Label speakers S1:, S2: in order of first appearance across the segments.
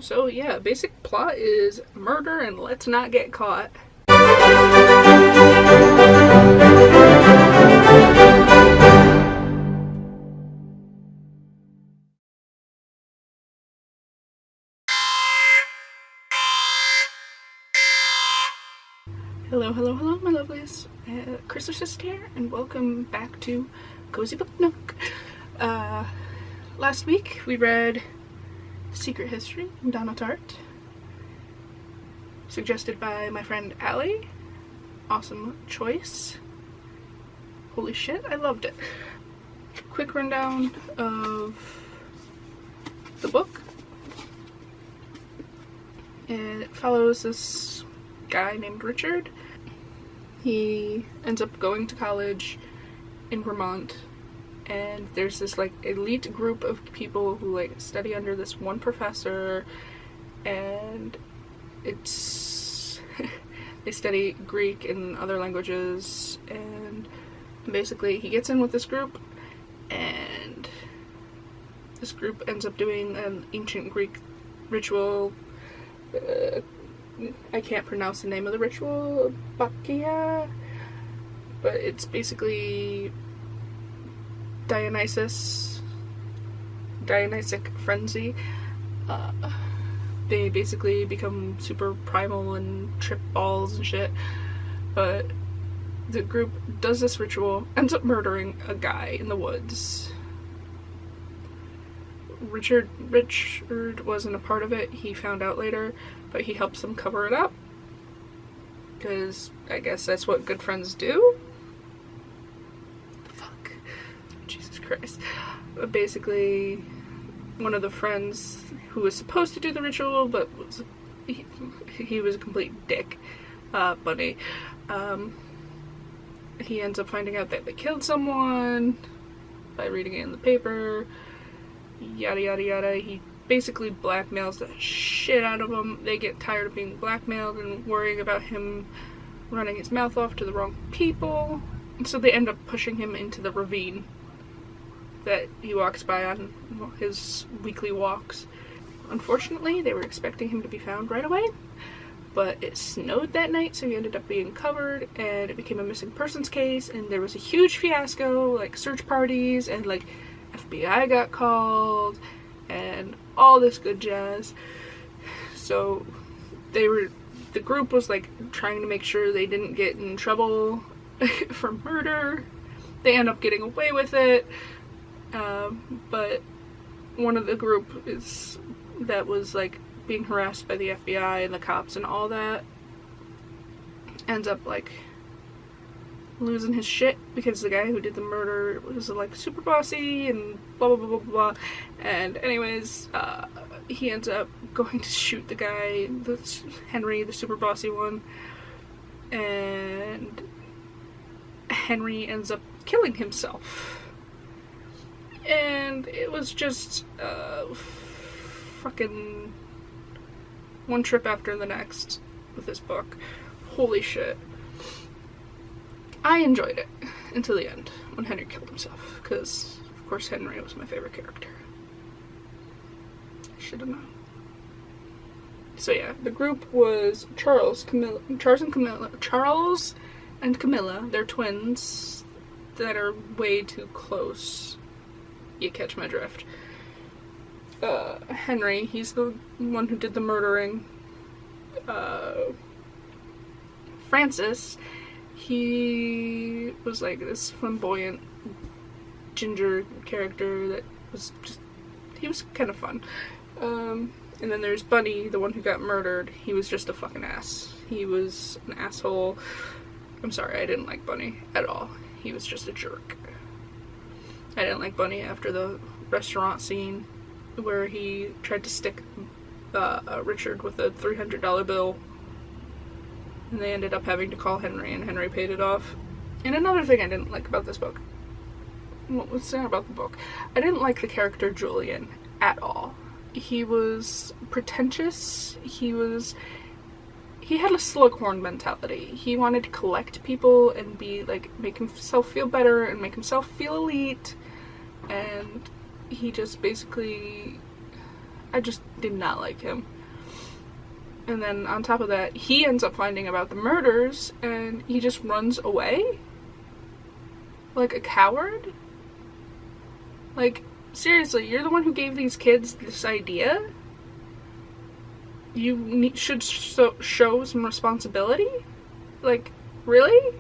S1: So yeah, basic plot is murder and let's not get caught. Hello, hello, hello, my lovelies. Chrysalis here, and welcome back to Cozy Book Nook. Last week we read Secret History, Donna Tartt, suggested by my friend Allie. Awesome choice. Holy shit, I loved it. Quick rundown of the book. It follows this guy named Richard. He ends up going to college in Vermont, and there's this like elite group of people who like study under this one professor, and it's they study Greek and other languages, and basically he gets in with this group, and this group ends up doing an ancient Greek ritual. I can't pronounce the name of the ritual, Bacchia, but it's basically Dionysic frenzy. They basically become super primal and trip balls and shit, but the group does this ritual, ends up murdering a guy in the woods. Richard wasn't a part of it, he found out later, but he helps them cover it up, because I guess that's what good friends do? Fuck. Jesus Christ. But basically, one of the friends who was supposed to do the ritual, but he was a complete dick, Bunny, he ends up finding out that they killed someone by reading it in the paper. Yada yada yada. He basically blackmails the shit out of them. They get tired of being blackmailed and worrying about him running his mouth off to the wrong people, and so they end up pushing him into the ravine that he walks by on his weekly walks. Unfortunately, they were expecting him to be found right away, but it snowed that night, so he ended up being covered, and it became a missing persons case, and there was a huge fiasco, like search parties, and like FBI got called, and all this good jazz. So the group was like trying to make sure they didn't get in trouble for murder. They end up getting away with it, but one of the group that was like being harassed by the FBI and the cops and all that ends up like losing his shit because the guy who did the murder was like super bossy and blah blah blah blah blah. And anyways, he ends up going to shoot the guy, that's Henry, the super bossy one, and Henry ends up killing himself. And it was just fucking one trip after the next with this book. Holy shit. I enjoyed it until the end, when Henry killed himself, because, of course, Henry was my favorite character. I should have known. So yeah, the group was Charles and Camilla. They're twins that are way too close. You catch my drift. Henry, he's the one who did the murdering. Francis, he was like this flamboyant ginger character that was just, he was kind of fun. And then there's Bunny, the one who got murdered. He was just a fucking ass. He was an asshole. I'm sorry, I didn't like Bunny at all. He was just a jerk. I didn't like Bunny after the restaurant scene where he tried to stick Richard with a $300 bill, and they ended up having to call Henry, and Henry paid it off. And another thing I didn't like about this book, well, it's not about the book, I didn't like the character Julian at all. He was pretentious. He had a slughorn mentality. He wanted to collect people and be like, make himself feel better and make himself feel elite, and he just basically I just did not like him. And then on top of that, he ends up finding about the murders and he just runs away? Like a coward? Like, seriously, you're the one who gave these kids this idea? You should show some responsibility? Like, really?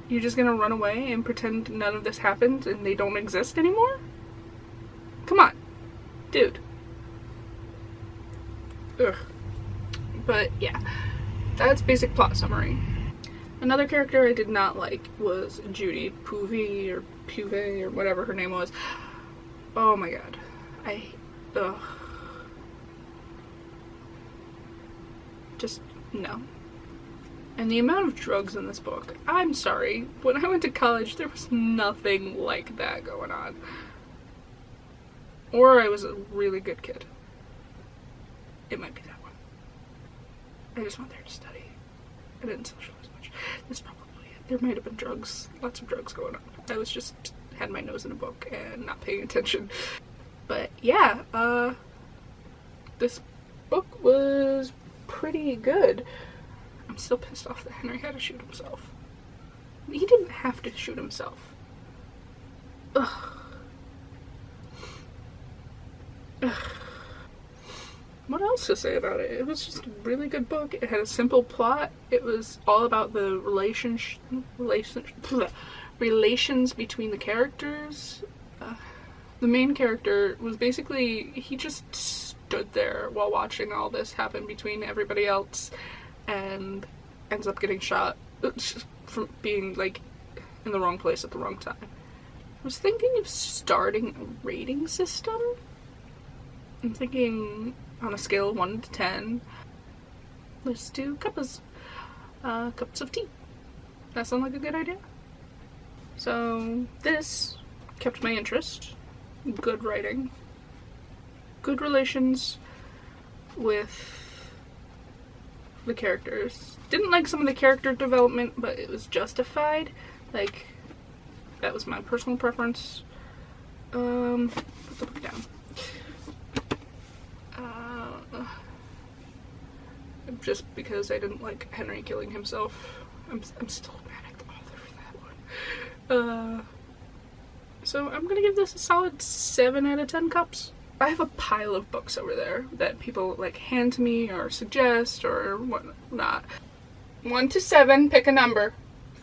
S1: You're just gonna run away and pretend none of this happened and they don't exist anymore? Come on. Dude. Ugh. But yeah, that's basic plot summary. Another character I did not like was Judy Puve or Puve or whatever her name was. Oh my god. Ugh. Just, no. And the amount of drugs in this book, I'm sorry, when I went to college there was nothing like that going on. Or I was a really good kid. It might be that one. I just went there to study. I didn't socialize much. That's probably it. There might have been drugs, lots of drugs going on. I was just, had my nose in a book and not paying attention. But yeah, this book was pretty good. I'm still pissed off that Henry had to shoot himself. He didn't have to shoot himself. Ugh. Ugh. What else to say about it? It was just a really good book. It had a simple plot. It was all about the relations between the characters. The main character was basically, he just stood there while watching all this happen between everybody else and ends up getting shot from being like in the wrong place at the wrong time. I was thinking of starting a rating system. I'm thinking on a scale of 1 to 10, let's do cups of tea. That sound like a good idea? So this kept my interest. Good writing. Good relations with the characters. Didn't like some of the character development, but it was justified. Like, that was my personal preference. Put the book down. Just because I didn't like Henry killing himself. I'm still mad at the author for that one. So I'm gonna give this a solid 7 out of 10 cups. I have a pile of books over there that people like hand to me or suggest or whatnot. 1 to 7, pick a number.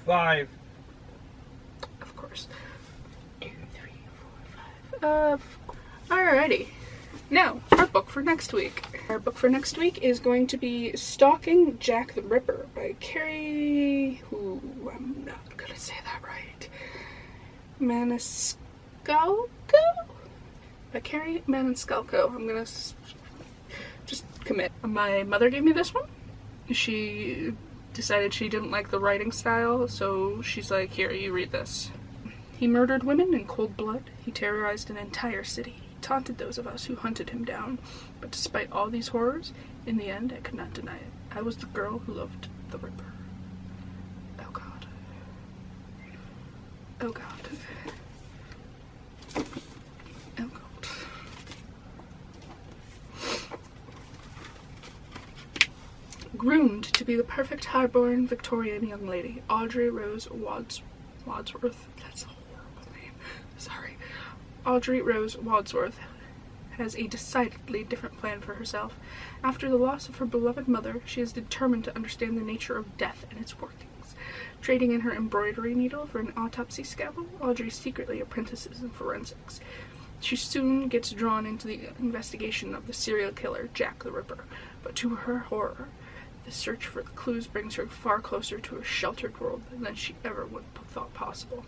S2: 5.
S1: Of course. 2, 3, 4, 5. Alrighty. Now, our book for next week. Our book for next week is going to be Stalking Jack the Ripper by Carrie, who I'm not gonna say that right. Maniscalco? By Carrie Maniscalco. I'm gonna just commit. My mother gave me this one. She decided she didn't like the writing style, so she's like, here, you read this. He murdered women in cold blood. He terrorized an entire city. He taunted those of us who hunted him down. But despite all these horrors, in the end, I could not deny it. I was the girl who loved the Ripper. Oh God. Oh God. Oh God. Groomed to be the perfect hard-born Victorian young lady, Audrey Rose Wadsworth. That's a horrible name. Sorry. Audrey Rose Wadsworth has a decidedly different plan for herself. After the loss of her beloved mother, she is determined to understand the nature of death and its workings. Trading in her embroidery needle for an autopsy scalpel, Audrey secretly apprentices in forensics. She soon gets drawn into the investigation of the serial killer, Jack the Ripper, but to her horror, the search for the clues brings her far closer to a sheltered world than she ever would have thought possible.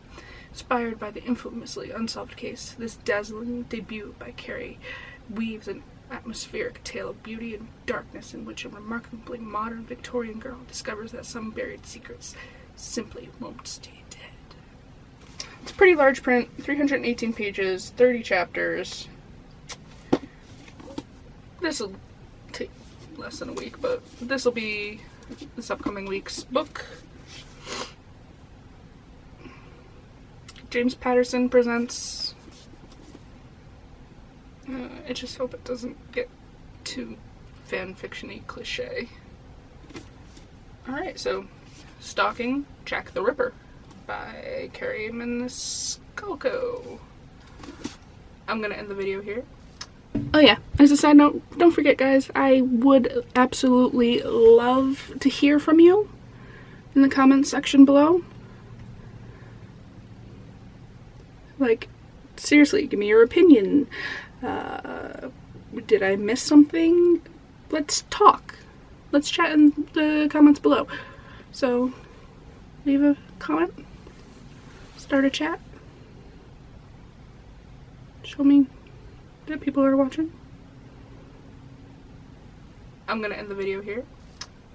S1: Inspired by the infamously unsolved case, this dazzling debut by Carrie weaves an atmospheric tale of beauty and darkness in which a remarkably modern Victorian girl discovers that some buried secrets simply won't stay dead. It's a pretty large print, 318 pages, 30 chapters. This will take less than a week, but this will be this upcoming week's book. James Patterson presents. I just hope it doesn't get too fanfiction-y cliche. Alright, so Stalking Jack the Ripper by Carrie Maniscalco. I'm gonna end the video here. Oh yeah, as a side note, don't forget guys, I would absolutely love to hear from you in the comments section below. Like, seriously, give me your opinion. Did I miss something? Let's talk. Let's chat in the comments below. So, leave a comment. Start a chat. Show me that people are watching. I'm gonna end the video here.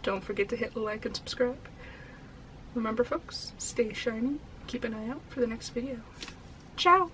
S1: Don't forget to hit like and subscribe. Remember folks, stay shiny. Keep an eye out for the next video. Ciao!